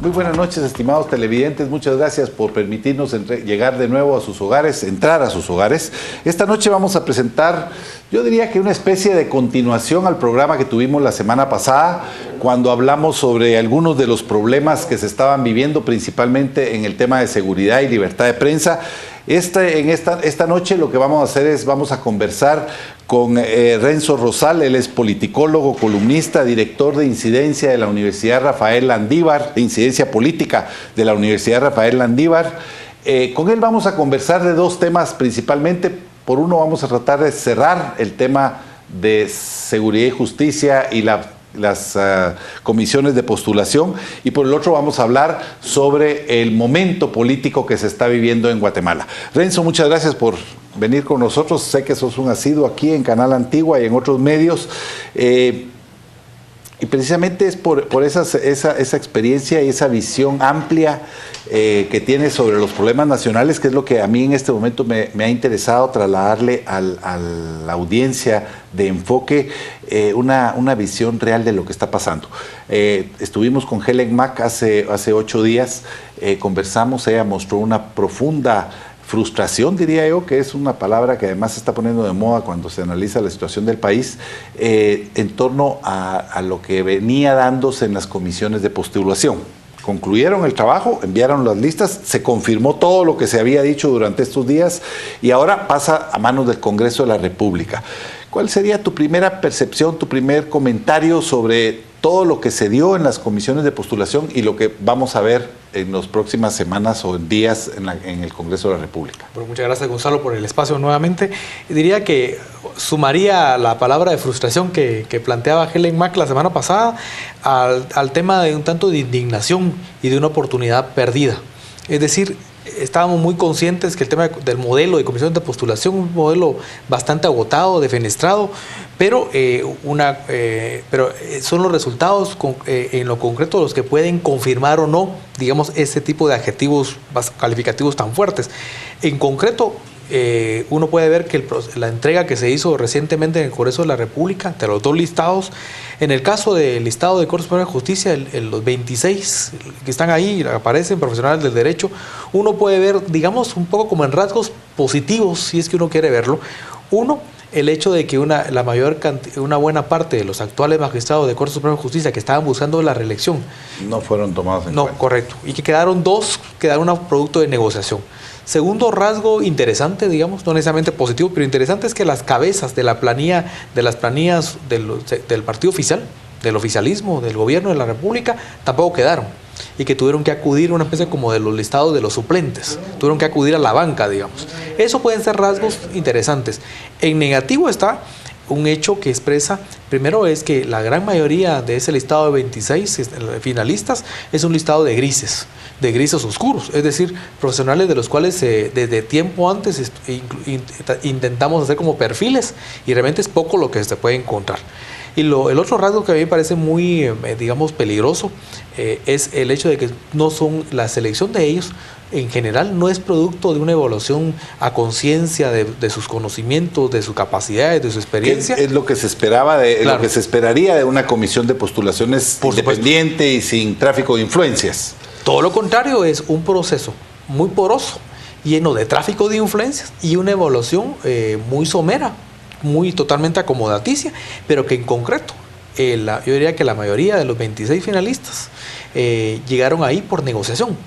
Muy buenas noches, estimados televidentes. Muchas gracias por permitirnos llegar de nuevo a sus hogares, entrar a sus hogares. Esta noche vamos a presentar, yo diría que una especie de continuación al programa que tuvimos la semana pasada, cuando hablamos sobre algunos de los problemas que se estaban viviendo, principalmente en el tema de seguridad y libertad de prensa. Esta noche lo que vamos a hacer es, vamos a conversar con Renzo Rosal. Él es politicólogo, columnista, director de incidencia de la Universidad Rafael Landívar, de incidencia política de la Universidad Rafael Landívar. Con él vamos a conversar de dos temas principalmente. Por uno vamos a tratar de cerrar el tema de seguridad y justicia y las comisiones de postulación, y por el otro vamos a hablar sobre el momento político que se está viviendo en Guatemala. Renzo, muchas gracias por venir con nosotros. Sé que sos un asiduo aquí en Canal Antigua y en otros medios, y precisamente es por esa experiencia y esa visión amplia que tiene sobre los problemas nacionales, que es lo que a mí en este momento me ha interesado trasladarle a la audiencia de Enfoque, una visión real de lo que está pasando. Estuvimos con Helen Mack hace 8 días, conversamos, ella mostró una profunda frustración, diría yo, que es una palabra que además se está poniendo de moda cuando se analiza la situación del país, en torno a lo que venía dándose en las comisiones de postulación. Concluyeron el trabajo, enviaron las listas, se confirmó todo lo que se había dicho durante estos días y ahora pasa a manos del Congreso de la República. ¿Cuál sería tu primera percepción, tu primer comentario sobre todo lo que se dio en las comisiones de postulación y lo que vamos a ver en las próximas semanas o días en el Congreso de la República? Bueno, muchas gracias, Gonzalo, por el espacio nuevamente. Diría que sumaría la palabra de frustración que planteaba Helen Mack la semana pasada al tema de un tanto de indignación y de una oportunidad perdida. Es decir, estábamos muy conscientes que el tema del modelo de comisiones de postulación, un modelo bastante agotado, defenestrado, pero son los resultados en lo concreto los que pueden confirmar o no, digamos, ese tipo de adjetivos calificativos tan fuertes. En concreto, uno puede ver que la entrega que se hizo recientemente en el Congreso de la República, de los dos listados, en el caso del listado de Corte Suprema de Justicia, los 26 que están ahí, aparecen profesionales del derecho, uno puede ver, digamos, un poco como en rasgos positivos, si es que uno quiere verlo. Uno, el hecho de que una buena parte de los actuales magistrados de Corte Suprema de Justicia que estaban buscando la reelección no fueron tomados en cuenta. No, correcto. Y que quedaron un producto de negociación. Segundo rasgo interesante, digamos, no necesariamente positivo, pero interesante, es que las cabezas de las planillas del partido oficial, del oficialismo, del gobierno de la República, tampoco quedaron. Y que tuvieron que acudir a una especie como de los listados de los suplentes. Tuvieron que acudir a la banca, digamos. Eso pueden ser rasgos interesantes. En negativo está un hecho que expresa, primero, es que la gran mayoría de ese listado de 26 finalistas es un listado de grises oscuros, es decir, profesionales de los cuales desde tiempo antes intentamos hacer como perfiles y realmente es poco lo que se puede encontrar. Y el otro rasgo que a mí me parece muy, digamos, peligroso es el hecho de que la selección de ellos en general no es producto de una evaluación a conciencia de sus conocimientos, de sus capacidades, de su experiencia. Es lo que se esperaba, claro, lo que se esperaría de una comisión de postulaciones independiente y sin tráfico de influencias. Todo lo contrario, es un proceso muy poroso, lleno de tráfico de influencias y una evaluación muy somera, muy totalmente acomodaticia, pero que en concreto, yo diría que la mayoría de los 26 finalistas llegaron ahí por negociación.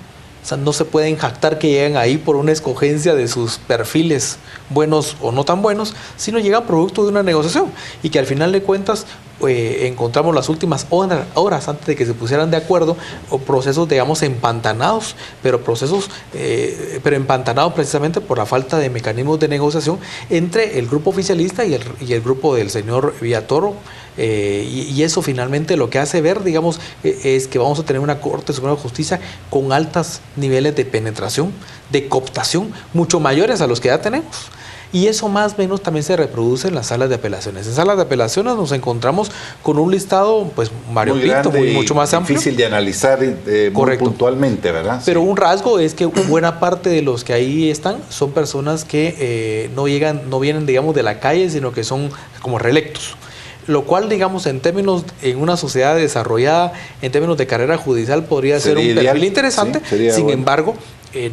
O sea, no se pueden jactar que llegan ahí por una escogencia de sus perfiles buenos o no tan buenos, sino llegan producto de una negociación y que al final de cuentas encontramos las últimas horas antes de que se pusieran de acuerdo, o procesos, digamos, empantanados, pero empantanados precisamente por la falta de mecanismos de negociación entre el grupo oficialista y el grupo del señor Villatoro. Y eso finalmente lo que hace ver, digamos, es que vamos a tener una Corte Suprema de Justicia con altos niveles de penetración, de cooptación, mucho mayores a los que ya tenemos. Y eso más o menos también se reproduce en las salas de apelaciones. En salas de apelaciones nos encontramos con un listado pues variopinto, mucho más amplio. Difícil de analizar muy puntualmente, ¿verdad? Pero sí, un rasgo es que buena parte de los que ahí están son personas que no vienen, digamos, de la calle, sino que son como reelectos. lo cual, digamos, en una sociedad desarrollada, en términos de carrera judicial, podría ser un perfil interesante. Sí, sin embargo,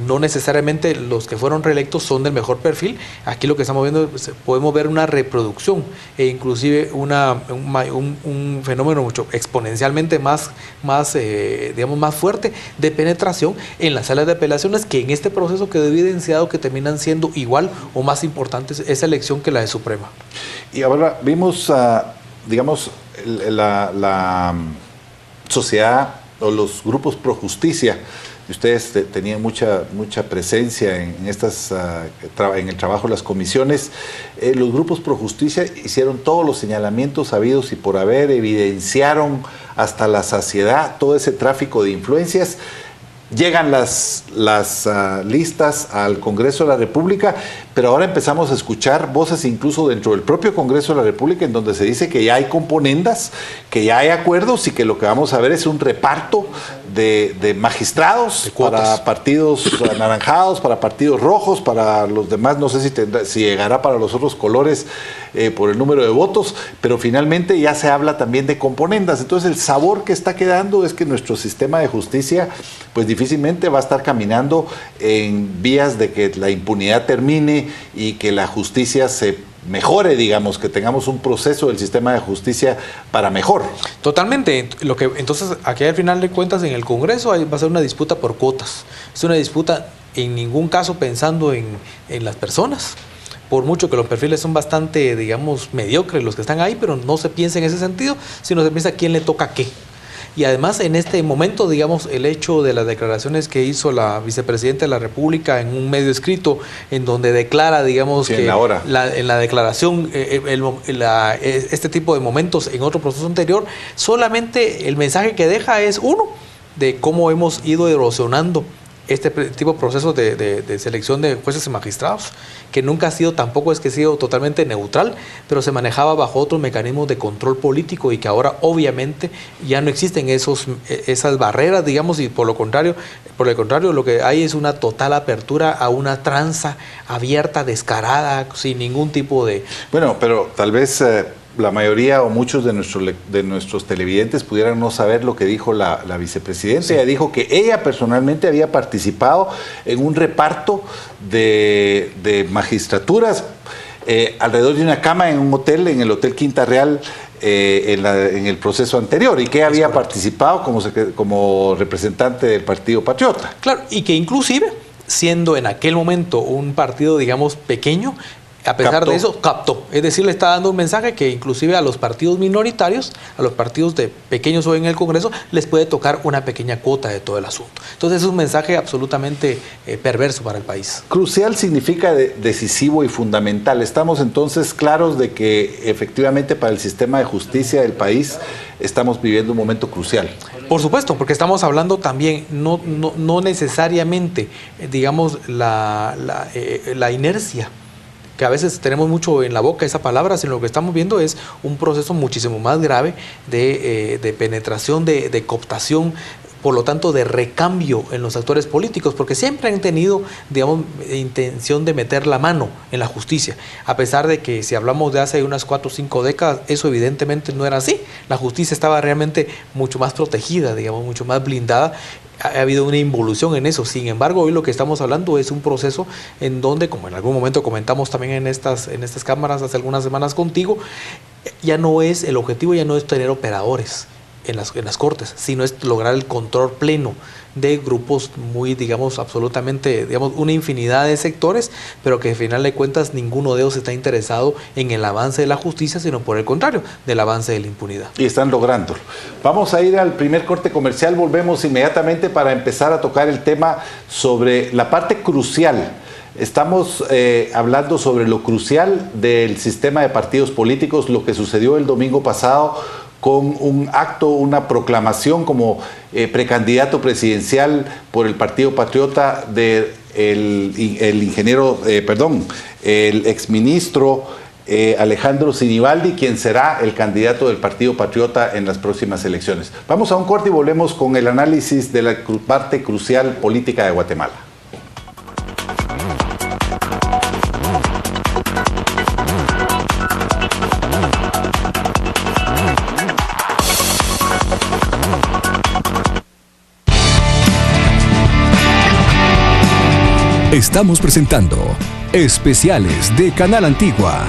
no necesariamente los que fueron reelectos son del mejor perfil. Aquí lo que estamos viendo, podemos ver una reproducción e inclusive un fenómeno mucho exponencialmente más fuerte de penetración en las salas de apelaciones, que en este proceso quedó evidenciado que terminan siendo igual o más importantes esa elección que la de Suprema. Y ahora vimos, digamos, la sociedad o los grupos pro justicia. Ustedes tenían mucha presencia en el trabajo de las comisiones. Los grupos pro justicia hicieron todos los señalamientos habidos y por haber, evidenciaron hasta la saciedad todo ese tráfico de influencias. Llegan las listas al Congreso de la República, pero ahora empezamos a escuchar voces incluso dentro del propio Congreso de la República en donde se dice que ya hay componendas, que ya hay acuerdos y que lo que vamos a ver es un reparto de magistrados para partidos anaranjados, para partidos rojos, para los demás, no sé si llegará para los otros colores por el número de votos, pero finalmente ya se habla también de componendas. Entonces el sabor que está quedando es que nuestro sistema de justicia pues difícilmente va a estar caminando en vías de que la impunidad termine y que la justicia se mejore, digamos, que tengamos un proceso del sistema de justicia para mejor. Totalmente. Entonces, aquí al final de cuentas en el Congreso va a ser una disputa por cuotas. Es una disputa en ningún caso pensando en las personas. Por mucho que los perfiles son bastante, digamos, mediocres los que están ahí, pero no se piensa en ese sentido, sino se piensa quién le toca qué. Y además en este momento, digamos, el hecho de las declaraciones que hizo la vicepresidenta de la República en un medio escrito, en donde declara, digamos, sí, que en la declaración, este tipo de momentos en otro proceso anterior, solamente el mensaje que deja es uno, de cómo hemos ido erosionando este tipo de procesos de selección de jueces y magistrados, que nunca ha sido, tampoco es que ha sido totalmente neutral, pero se manejaba bajo otros mecanismos de control político y que ahora obviamente ya no existen esas barreras, digamos, y por el contrario lo que hay es una total apertura a una tranza abierta, descarada, sin ningún tipo de... Bueno, pero tal vez... la mayoría o muchos de nuestros televidentes pudieran no saber lo que dijo la vicepresidenta. Sí. Ella dijo que ella personalmente había participado en un reparto de magistraturas alrededor de una cama en un hotel, en el Hotel Quinta Real, en el proceso anterior, y que había participado como representante del Partido Patriota. Claro, y que inclusive, siendo en aquel momento un partido, digamos, pequeño, a pesar de eso, captó. Es decir, le está dando un mensaje que inclusive a los partidos minoritarios, a los partidos de pequeños hoy en el Congreso, les puede tocar una pequeña cuota de todo el asunto. Entonces es un mensaje absolutamente perverso para el país. Crucial significa decisivo y fundamental. Estamos entonces claros de que efectivamente para el sistema de justicia del país estamos viviendo un momento crucial. Por supuesto, porque estamos hablando también, no necesariamente, digamos, la inercia, que a veces tenemos mucho en la boca esa palabra, sino lo que estamos viendo es un proceso muchísimo más grave de penetración, de cooptación, por lo tanto de recambio en los actores políticos, porque siempre han tenido, digamos, intención de meter la mano en la justicia, a pesar de que si hablamos de hace unas 4 o 5 décadas, eso evidentemente no era así. La justicia estaba realmente mucho más protegida, digamos, mucho más blindada. Ha habido una involución en eso. Sin embargo, hoy lo que estamos hablando es un proceso en donde, como en algún momento comentamos también en estas cámaras hace algunas semanas contigo, ya no es el objetivo, ya no es tener operadores en las cortes, sino es lograr el control pleno de grupos muy, digamos, absolutamente, digamos, una infinidad de sectores, pero que al final de cuentas ninguno de ellos está interesado en el avance de la justicia, sino por el contrario, del avance de la impunidad. Y están lográndolo. Vamos a ir al primer corte comercial, volvemos inmediatamente para empezar a tocar el tema sobre la parte crucial. Estamos hablando sobre lo crucial del sistema de partidos políticos, lo que sucedió el domingo pasado con un acto, una proclamación como precandidato presidencial por el Partido Patriota el exministro Alejandro Sinibaldi, quien será el candidato del Partido Patriota en las próximas elecciones. Vamos a un corte y volvemos con el análisis de la parte crucial política de Guatemala. Estamos presentando Especiales de Canal Antigua.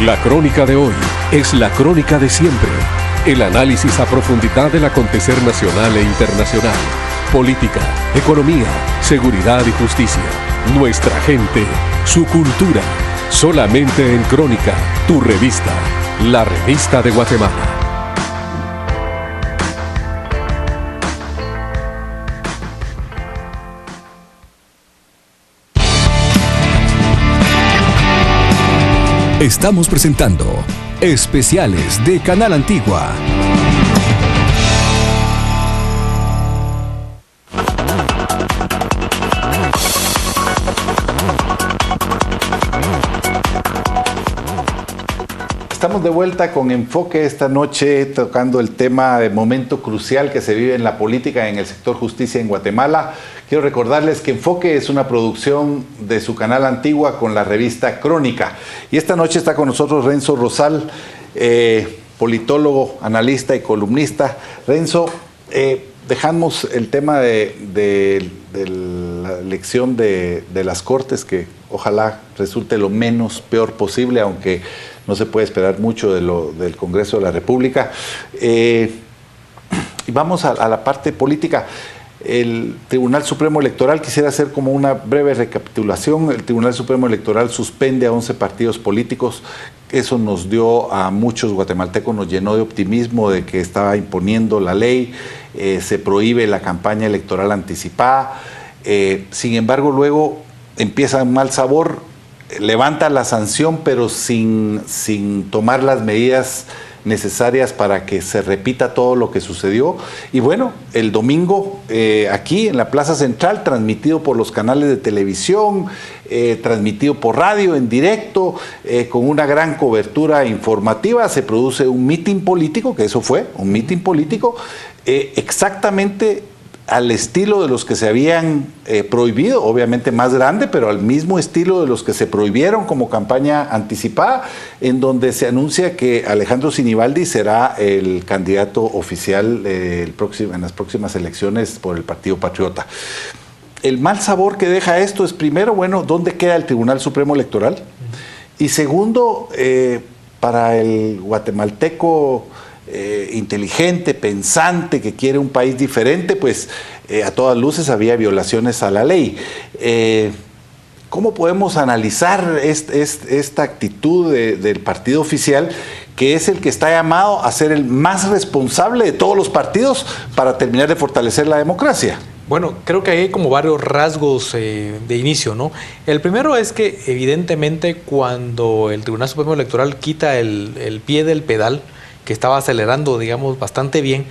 La crónica de hoy es la crónica de siempre. El análisis a profundidad del acontecer nacional e internacional. Política, economía, seguridad y justicia. Nuestra gente, su cultura. Solamente en Crónica, tu revista. La revista de Guatemala. Estamos presentando Especiales de Canal Antigua. Estamos de vuelta con Enfoque esta noche, tocando el tema de momento crucial que se vive en la política, en el sector justicia en Guatemala. Quiero recordarles que Enfoque es una producción de su canal Antigua con la revista Crónica. Y esta noche está con nosotros Renzo Rosal, politólogo, analista y columnista. Renzo, dejamos el tema de la elección de las Cortes, que ojalá resulte lo menos peor posible, aunque no se puede esperar mucho del Congreso de la República. Y vamos a la parte política. El Tribunal Supremo Electoral, quisiera hacer como una breve recapitulación. El Tribunal Supremo Electoral suspende a 11 partidos políticos. Eso nos dio a muchos guatemaltecos, nos llenó de optimismo de que estaba imponiendo la ley. Se prohíbe la campaña electoral anticipada. Sin embargo, luego empieza un mal sabor. Levanta la sanción, pero sin tomar las medidas necesarias para que se repita todo lo que sucedió. Y bueno, el domingo aquí en la Plaza Central, transmitido por los canales de televisión, transmitido por radio en directo, con una gran cobertura informativa, se produce un mitin político, que eso fue, un mitin político, exactamente al estilo de los que se habían prohibido, obviamente más grande, pero al mismo estilo de los que se prohibieron como campaña anticipada, en donde se anuncia que Alejandro Sinibaldi será el candidato oficial en las próximas elecciones por el Partido Patriota. El mal sabor que deja esto es, primero, bueno, ¿dónde queda el Tribunal Supremo Electoral? Y segundo, para el guatemalteco inteligente, pensante, que quiere un país diferente, pues a todas luces había violaciones a la ley. ¿Cómo podemos analizar esta actitud del partido oficial, que es el que está llamado a ser el más responsable de todos los partidos para terminar de fortalecer la democracia? Bueno, creo que hay como varios rasgos de inicio, ¿no? El primero es que evidentemente cuando el Tribunal Supremo Electoral quita el pie del pedal, que estaba acelerando, digamos, bastante bien,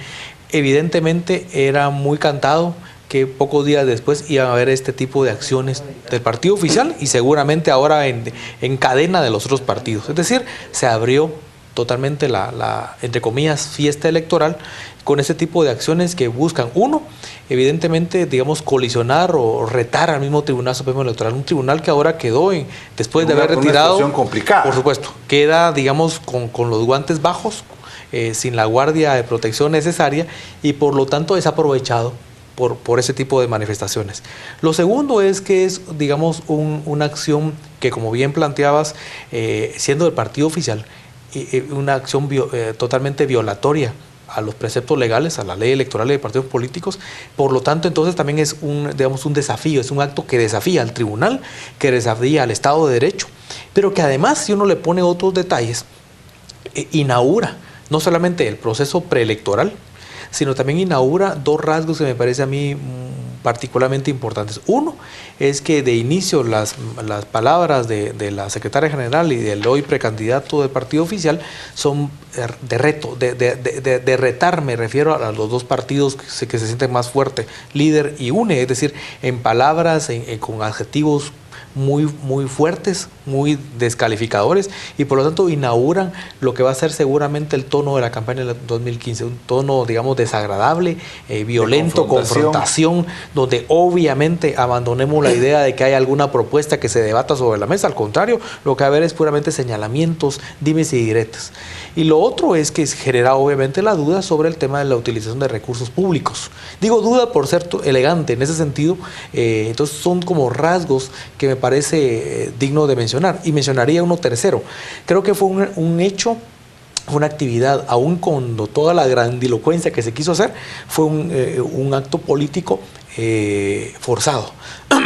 evidentemente era muy cantado que pocos días después iban a haber este tipo de acciones del partido oficial y seguramente ahora en cadena de los otros partidos. Es decir, se abrió totalmente la, entre comillas, fiesta electoral con ese tipo de acciones que buscan, uno, evidentemente, digamos, colisionar o retar al mismo Tribunal Supremo Electoral, un tribunal que ahora quedó, después de haber retirado, una situación complicada. Por supuesto, queda, digamos, con los guantes bajos, sin la guardia de protección necesaria, y por lo tanto es aprovechado por ese tipo de manifestaciones. Lo segundo es que es, digamos, una acción que, como bien planteabas, siendo del partido oficial, una acción totalmente violatoria a los preceptos legales, a la ley electoral y de partidos políticos. Por lo tanto, entonces también es un desafío, es un acto que desafía al tribunal, que desafía al Estado de Derecho, pero que además, si uno le pone otros detalles, inaugura no solamente el proceso preelectoral, sino también inaugura dos rasgos que me parece a mí particularmente importantes. Uno es que de inicio las palabras de la secretaria general y del hoy precandidato del partido oficial son de reto, de retar, me refiero a los dos partidos que se sienten más fuertes, líder y UNE, es decir, en palabras, con adjetivos muy fuertes, muy descalificadores, y por lo tanto inauguran lo que va a ser seguramente el tono de la campaña del 2015, un tono, digamos, desagradable, violento, confrontación, donde obviamente abandonemos la idea de que hay alguna propuesta que se debata sobre la mesa. Al contrario, lo que va a haber es puramente señalamientos, dimes y diretes. Y lo otro es que genera obviamente la duda sobre el tema de la utilización de recursos públicos. Digo duda por ser elegante en ese sentido, entonces son como rasgos que me parece digno de mencionar. Y mencionaría uno tercero. Creo que fue un hecho, una actividad, aun con toda la grandilocuencia que se quiso hacer, fue un acto político forzado.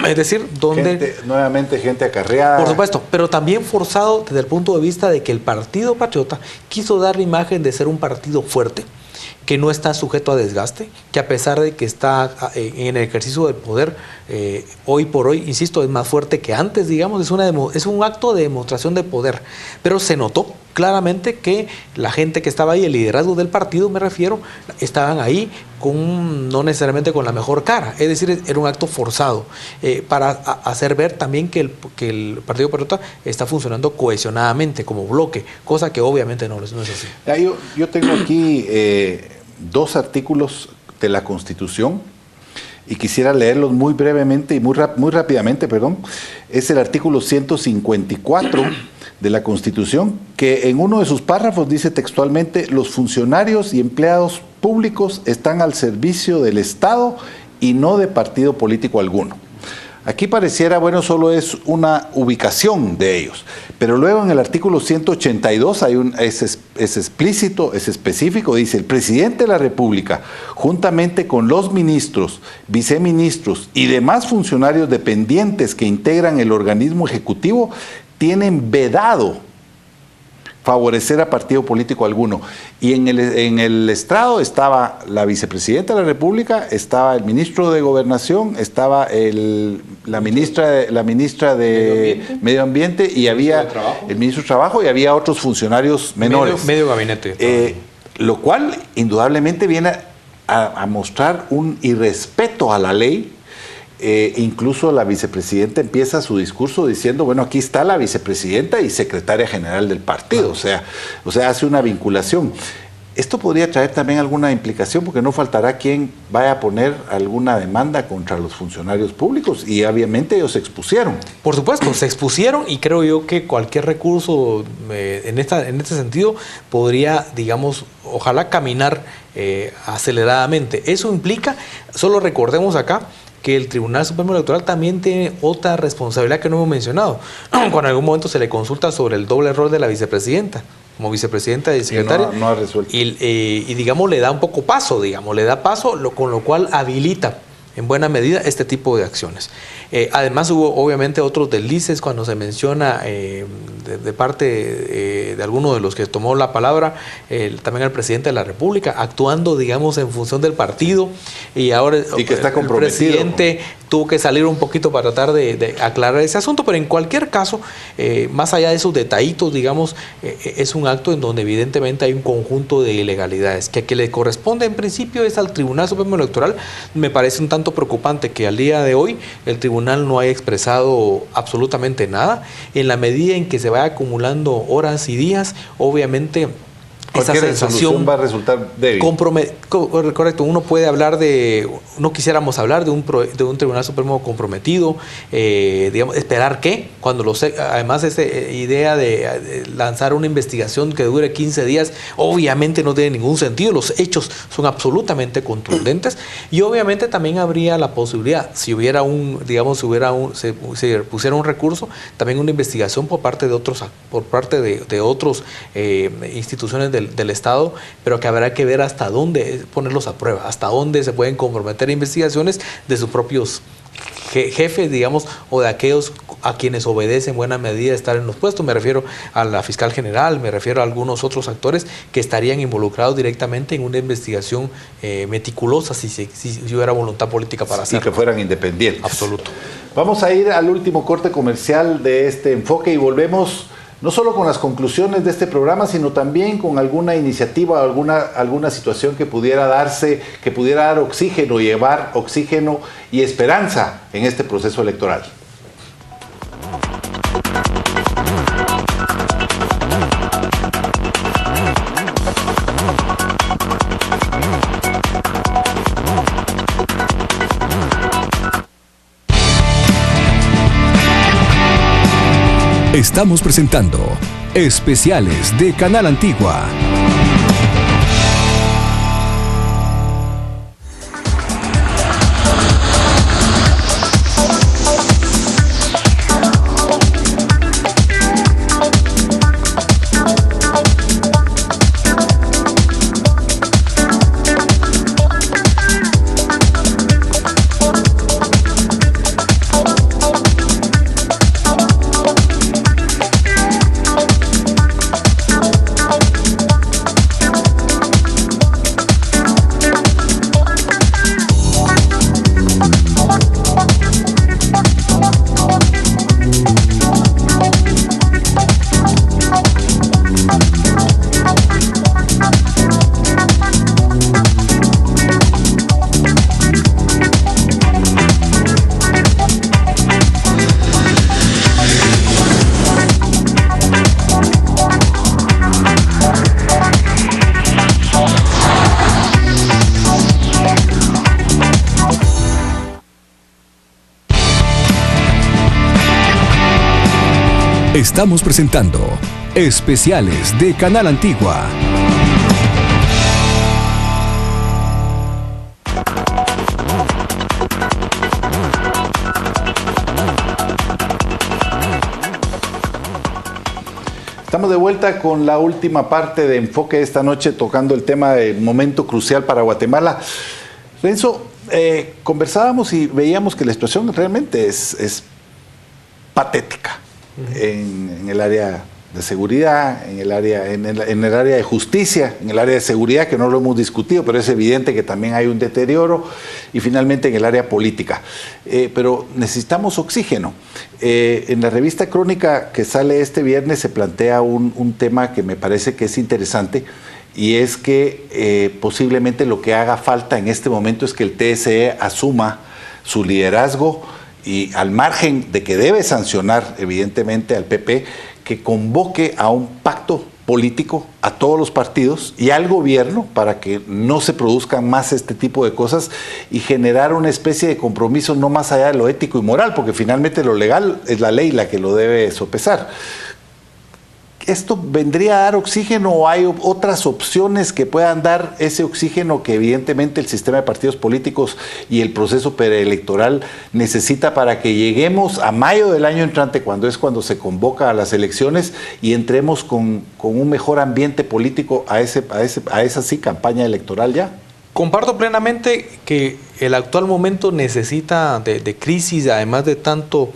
Es decir, donde... Nuevamente gente acarreada. Por supuesto, pero también forzado desde el punto de vista de que el Partido Patriota quiso dar la imagen de ser un partido fuerte, que no está sujeto a desgaste, que a pesar de que está en el ejercicio del poder, hoy por hoy, insisto, es más fuerte que antes, digamos, es un acto de demostración de poder. Pero se notó claramente que la gente que estaba ahí, el liderazgo del partido, me refiero, estaban ahí no necesariamente con la mejor cara, es decir, era un acto forzado para hacer ver también que el Partido Patriota está funcionando cohesionadamente como bloque, cosa que obviamente no es así. Yo tengo aquí 2 artículos de la Constitución y quisiera leerlos muy brevemente y muy rápidamente, perdón. Es el artículo 154 de la Constitución, que en uno de sus párrafos dice textualmente: los funcionarios y empleados públicos están al servicio del Estado y no de partido político alguno. Aquí pareciera, bueno, solo es una ubicación de ellos, pero luego en el artículo 182 es explícito, es específico, dice: el presidente de la República, juntamente con los ministros, viceministros y demás funcionarios dependientes que integran el organismo ejecutivo, tienen vedado favorecer a partido político alguno. Y en el estrado estaba la vicepresidenta de la República, estaba el ministro de Gobernación, estaba la ministra de Medio Ambiente y había el ministro de Trabajo y había otros funcionarios menores. Medio gabinete. Lo cual indudablemente viene a mostrar un irrespeto a la ley. Incluso la vicepresidenta empieza su discurso diciendo: bueno, aquí está la vicepresidenta y secretaria general del partido, o sea, hace una vinculación. Esto podría traer también alguna implicación, porque no faltará quien vaya a poner alguna demanda contra los funcionarios públicos, y obviamente ellos se expusieron. Por supuesto, se expusieron, y creo yo que cualquier recurso en este sentido podría, digamos, ojalá caminar aceleradamente. Eso implica, solo recordemos acá, que el Tribunal Supremo Electoral también tiene otra responsabilidad que no hemos mencionado. Cuando en algún momento se le consulta sobre el doble rol de la vicepresidenta, como vicepresidenta y secretaria, no ha resuelto. Y digamos, le da un poco paso, con lo cual habilita en buena medida este tipo de acciones. Además hubo obviamente otros deslices cuando se menciona de parte de alguno de los que tomó la palabra, también el presidente de la República, actuando, digamos, en función del partido, y ahora que está comprometido. El presidente tuvo que salir un poquito para tratar de aclarar ese asunto, pero en cualquier caso, más allá de esos detallitos, digamos, es un acto en donde evidentemente hay un conjunto de ilegalidades, que a quien le corresponde en principio es al Tribunal Supremo Electoral. Me parece un tanto preocupante que al día de hoy el tribunal no haya expresado absolutamente nada. En la medida en que se vaya acumulando horas y días, obviamente esa sensación va a resultar débil. Correcto, no quisiéramos hablar de un Tribunal Supremo comprometido, digamos, esperar que, además esa idea de lanzar una investigación que dure 15 días, obviamente no tiene ningún sentido. Los hechos son absolutamente contundentes, y obviamente también habría la posibilidad, si se pusiera un recurso, también una investigación por parte de otros instituciones del Estado, pero que habrá que ver hasta dónde ponerlos a prueba, hasta dónde se pueden comprometer investigaciones de sus propios jefes, digamos, o de aquellos a quienes obedece en buena medida estar en los puestos. Me refiero a la fiscal general, me refiero a algunos otros actores que estarían involucrados directamente en una investigación meticulosa si hubiera voluntad política para hacerlo. Y que fueran independientes. Absoluto. Vamos a ir al último corte comercial de este enfoque y volvemos no solo con las conclusiones de este programa, sino también con alguna iniciativa, alguna situación que pudiera darse, que pudiera dar oxígeno, llevar oxígeno y esperanza en este proceso electoral. Estamos presentando Especiales de Canal Antigua. Estamos presentando Especiales de Canal Antigua. Estamos de vuelta con la última parte de Enfoque de esta noche, tocando el tema de momento crucial para Guatemala. Renzo, conversábamos y veíamos que la situación realmente es patética. En el área de seguridad, en el área de justicia, en el área de seguridad, que no lo hemos discutido, pero es evidente que también hay un deterioro, y finalmente en el área política. Pero necesitamos oxígeno. En la revista Crónica que sale este viernes se plantea un tema que me parece que es interesante, y es que posiblemente lo que haga falta en este momento es que el TSE asuma su liderazgo, y al margen de que debe sancionar evidentemente al PP, que convoque a un pacto político a todos los partidos y al gobierno para que no se produzcan más este tipo de cosas y generar una especie de compromiso no más allá de lo ético y moral, porque finalmente lo legal es la ley la que lo debe sopesar. ¿Esto vendría a dar oxígeno o hay otras opciones que puedan dar ese oxígeno que evidentemente el sistema de partidos políticos y el proceso preelectoral necesita para que lleguemos a mayo del año entrante, cuando se convoca a las elecciones, y entremos con un mejor ambiente político a esa sí campaña electoral ya? Comparto plenamente que el actual momento necesita de crisis, además de tanto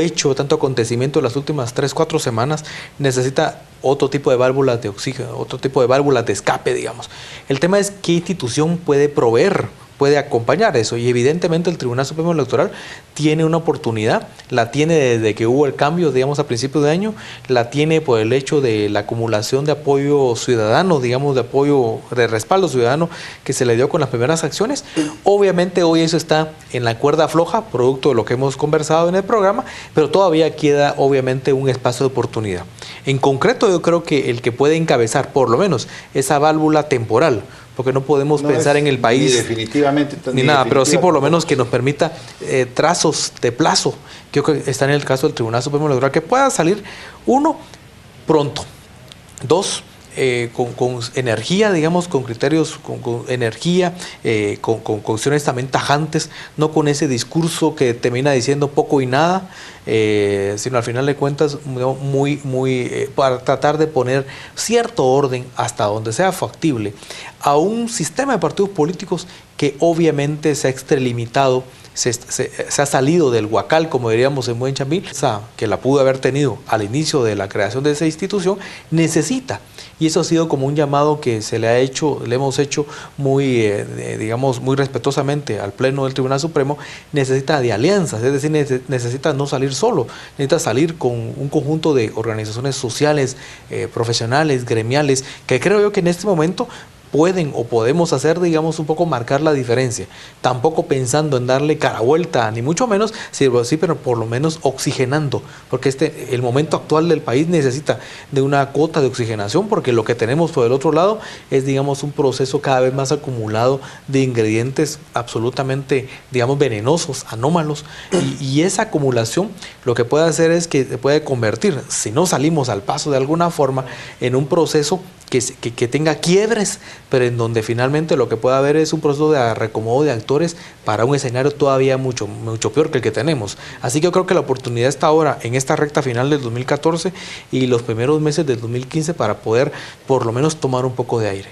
hecho, tanto acontecimiento en las últimas 3-4 semanas, necesita otro tipo de válvulas de oxígeno, otro tipo de válvulas de escape, digamos. El tema es qué institución puede proveer, puede acompañar eso, y evidentemente el Tribunal Supremo Electoral tiene una oportunidad, la tiene desde que hubo el cambio, digamos, a principios de año, la tiene por el hecho de la acumulación de apoyo ciudadano, digamos, de apoyo, de respaldo ciudadano que se le dio con las primeras acciones. Obviamente hoy eso está en la cuerda floja, producto de lo que hemos conversado en el programa, pero todavía queda obviamente un espacio de oportunidad. En concreto, yo creo que el que puede encabezar por lo menos esa válvula temporal, porque no podemos pensar en el país ni definitivamente ni nada, pero sí por lo menos que nos permita trazos de plazo, que creo que está en el caso del Tribunal Supremo Electoral, que pueda salir, uno, pronto, dos, con energía, digamos, con criterios, con energía, con acciones también tajantes, no con ese discurso que termina diciendo poco y nada, sino al final de cuentas para tratar de poner cierto orden hasta donde sea factible a un sistema de partidos políticos que obviamente se ha extralimitado, se ha salido del huacal, como diríamos en buen chambín, que la pudo haber tenido al inicio de la creación de esa institución, necesita. Y eso ha sido como un llamado que le hemos hecho muy, digamos, muy respetuosamente al Pleno del Tribunal Supremo. Necesita de alianzas, es decir, necesita no salir solo, necesita salir con un conjunto de organizaciones sociales, profesionales, gremiales, que creo yo que en este momento pueden o podemos hacer, digamos, un poco marcar la diferencia. Tampoco pensando en darle cara vuelta, ni mucho menos, sí, pero por lo menos oxigenando, porque el momento actual del país necesita de una cuota de oxigenación, porque lo que tenemos por el otro lado es, digamos, un proceso cada vez más acumulado de ingredientes absolutamente, digamos, venenosos, anómalos, y esa acumulación lo que puede hacer es que se puede convertir, si no salimos al paso de alguna forma, en un proceso que tenga quiebres, pero en donde finalmente lo que puede haber es un proceso de reacomodo de actores para un escenario todavía mucho peor que el que tenemos. Así que yo creo que la oportunidad está ahora en esta recta final del 2014 y los primeros meses del 2015 para poder por lo menos tomar un poco de aire.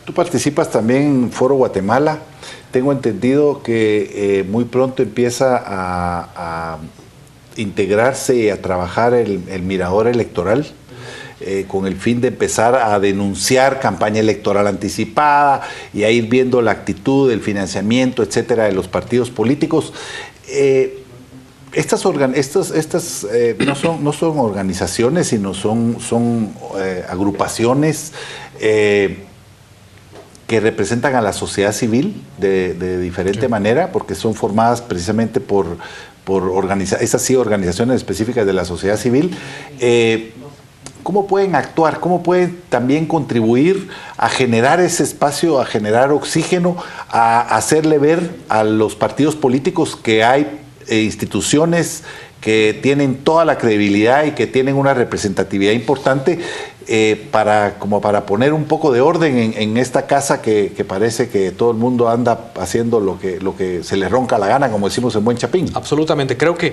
Tú participas también en Foro Guatemala. Tengo entendido que muy pronto empieza a integrarse y a trabajar el mirador electoral. Con el fin de empezar a denunciar campaña electoral anticipada y a ir viendo la actitud, el financiamiento, etcétera, de los partidos políticos. Estas no son organizaciones, sino son agrupaciones que representan a la sociedad civil de diferente manera, porque son formadas precisamente por organizaciones específicas de la sociedad civil. ¿Cómo pueden actuar? ¿Cómo pueden también contribuir a generar ese espacio, a generar oxígeno, a hacerle ver a los partidos políticos que hay instituciones que tienen toda la credibilidad y que tienen una representatividad importante para poner un poco de orden en esta casa que parece que todo el mundo anda haciendo lo que se le ronca la gana, como decimos en buen chapín? Absolutamente. Creo que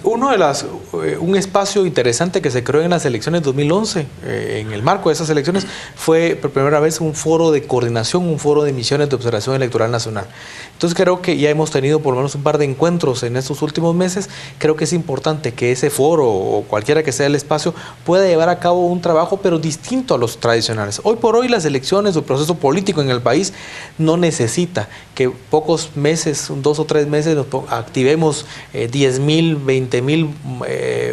un espacio interesante que se creó en las elecciones 2011, en el marco de esas elecciones, fue por primera vez un foro de coordinación, un foro de misiones de observación electoral nacional. Entonces creo que ya hemos tenido por lo menos un par de encuentros en estos últimos meses. Creo que es importante que ese foro o cualquiera que sea el espacio pueda llevar a cabo un trabajo, pero distinto a los tradicionales. Hoy por hoy las elecciones o el proceso político en el país no necesita que pocos meses, 2 o 3 meses, activemos 10,000, 20,000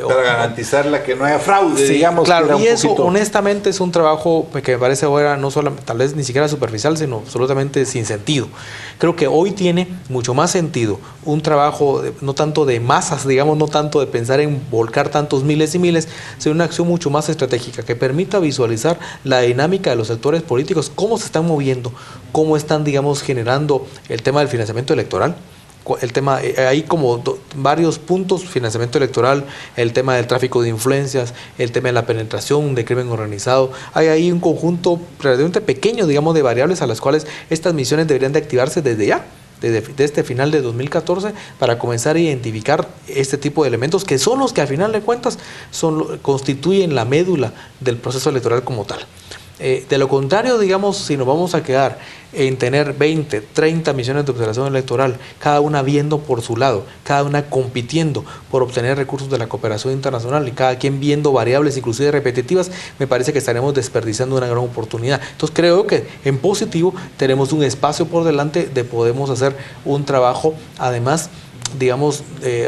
para garantizar que no haya fraude, sí, digamos. Claro, y eso honestamente es un trabajo que me parece ahora no solo, tal vez ni siquiera superficial, sino absolutamente sin sentido. Creo que hoy tiene mucho más sentido un trabajo no tanto de masas, digamos, no tanto de pensar en volcar tantos miles y miles, sino una acción mucho más estratégica que permita visualizar la dinámica de los sectores políticos, cómo se están moviendo, cómo están, digamos, generando el tema del financiamiento electoral. El tema, hay como varios puntos: financiamiento electoral, el tema del tráfico de influencias, el tema de la penetración de crimen organizado. Hay ahí un conjunto relativamente pequeño, digamos, de variables a las cuales estas misiones deberían de activarse desde ya, desde este final de 2014, para comenzar a identificar este tipo de elementos que son los que, al final de cuentas, constituyen la médula del proceso electoral como tal. De lo contrario, digamos, si nos vamos a quedar en tener 20, 30 misiones de observación electoral, cada una viendo por su lado, cada una compitiendo por obtener recursos de la cooperación internacional y cada quien viendo variables inclusive repetitivas, me parece que estaremos desperdiciando una gran oportunidad. Entonces creo que en positivo tenemos un espacio por delante de podemos hacer un trabajo, además, digamos,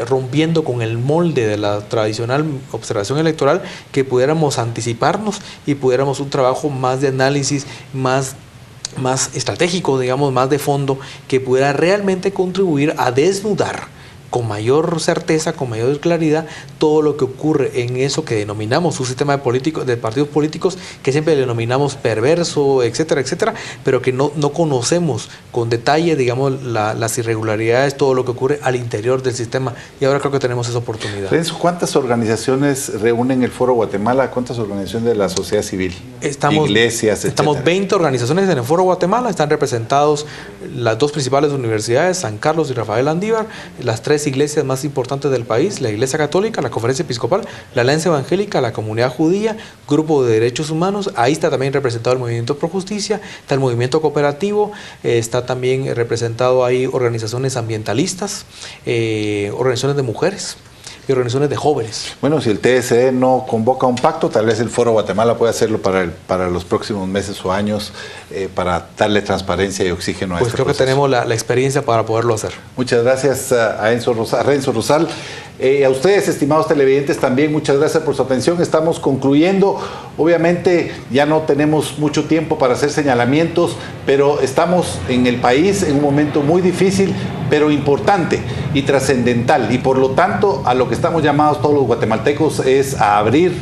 rompiendo con el molde de la tradicional observación electoral, que pudiéramos anticiparnos y pudiéramos un trabajo más de análisis, más estratégico, digamos, más de fondo, que pudiera realmente contribuir a desnudar con mayor certeza, con mayor claridad, todo lo que ocurre en eso que denominamos un sistema de partidos políticos, que siempre denominamos perverso, etcétera, etcétera, pero que no conocemos con detalle, digamos, las irregularidades, todo lo que ocurre al interior del sistema, y ahora creo que tenemos esa oportunidad. Renzo, ¿cuántas organizaciones reúnen el Foro Guatemala? ¿Cuántas organizaciones de la sociedad civil? Iglesias, etcétera. Estamos 20 organizaciones en el Foro Guatemala, están representados las 2 principales universidades, San Carlos y Rafael Andívar, las 3 iglesias más importantes del país: la Iglesia Católica, la Conferencia Episcopal, la Alianza Evangélica, la Comunidad Judía, Grupo de Derechos Humanos. Ahí está también representado el Movimiento Pro Justicia, está el Movimiento Cooperativo, está también representado ahí organizaciones ambientalistas, organizaciones de mujeres y organizaciones de jóvenes. Bueno, si el TSE no convoca un pacto, tal vez el Foro Guatemala puede hacerlo para los próximos meses o años, para darle transparencia y oxígeno a este proceso. Pues creo que tenemos la experiencia para poderlo hacer. Muchas gracias a Renzo Rosal. A ustedes, estimados televidentes, también muchas gracias por su atención. Estamos concluyendo. Obviamente ya no tenemos mucho tiempo para hacer señalamientos, pero estamos en el país en un momento muy difícil, pero importante y trascendental. Y por lo tanto, a lo que estamos llamados todos los guatemaltecos es a abrir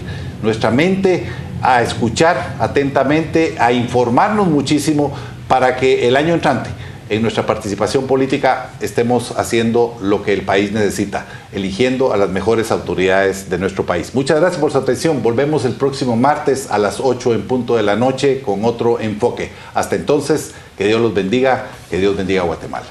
nuestra mente, a escuchar atentamente, a informarnos muchísimo para que el año entrante, en nuestra participación política, estemos haciendo lo que el país necesita, eligiendo a las mejores autoridades de nuestro país. Muchas gracias por su atención. Volvemos el próximo martes a las 8 en punto de la noche con otro enfoque. Hasta entonces, que Dios los bendiga, que Dios bendiga a Guatemala.